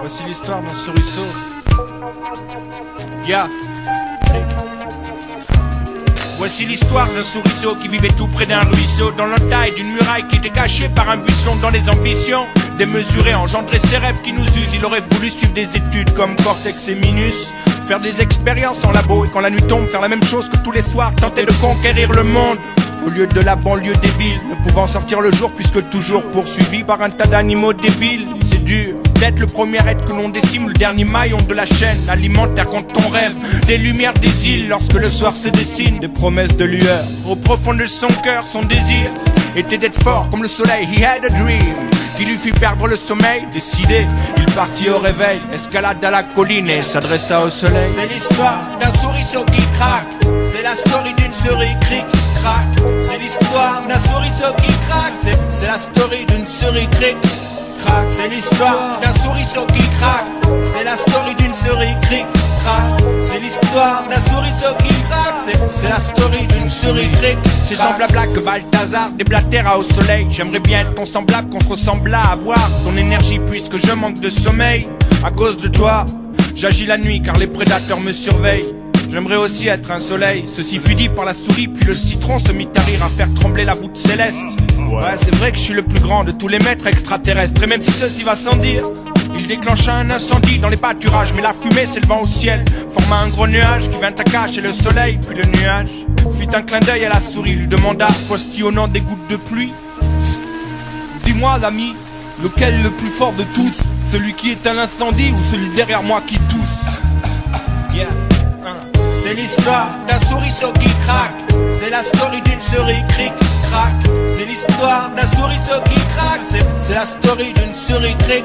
Voici l'histoire d'un souriceau. Yeah. Voici l'histoire d'un souriceau qui vivait tout près d'un ruisseau, dans l'entaille d'une muraille qui était cachée par un buisson. Dans les ambitions démesurées, engendrer ses rêves qui nous usent. Il aurait voulu suivre des études comme Cortex et Minus, faire des expériences en labo et quand la nuit tombe, faire la même chose que tous les soirs, tenter de conquérir le monde. Au lieu de la banlieue des villes, ne pouvant sortir le jour puisque toujours poursuivi par un tas d'animaux débiles. C'est dur d'être le premier être que l'on décime, le dernier maillon de la chaîne alimentaire contre ton rêve. Des lumières des îles lorsque le soir se dessine, des promesses de lueur. Au profond de son cœur, son désir était d'être fort comme le soleil. He had a dream qui lui fit perdre le sommeil. Décidé, il partit au réveil, escalade à la colline et s'adressa au soleil. C'est l'histoire d'un souriceau qui craque, c'est la story d'une souris qui craque. C'est l'histoire d'un souriceau qui craque, c'est la story d'une souris qui craque. C'est l'histoire d'un souriceau qui craque, c'est la story d'une souris qui craque. C'est l'histoire d'un souriceau qui craque, c'est la story d'une souris qui craque. C'est semblable à que Balthazar déblatère au soleil. J'aimerais bien être ton semblable, qu'on se ressemble à avoir ton énergie puisque je manque de sommeil. À cause de toi, j'agis la nuit car les prédateurs me surveillent. J'aimerais aussi être un soleil. Ceci fut dit par la souris, puis le citron se mit à rire, à faire trembler la voûte céleste. Ouais, c'est vrai que je suis le plus grand de tous les maîtres extraterrestres. Et même si ceci va sans dire, il déclencha un incendie dans les pâturages. Mais la fumée s'élevant au ciel forma un gros nuage qui vint à cacher le soleil. Puis le nuage fit un clin d'œil à la souris, lui demanda, postillonnant des gouttes de pluie: dis-moi l'ami, lequel le plus fort de tous? Celui qui éteint l'incendie ou celui derrière moi qui tousse? Yeah. C'est l'histoire d'un souriceau qui craque, c'est la story d'une souris qui craque. C'est l'histoire d'un souriceau qui craque, c'est la story d'une souris qui craque.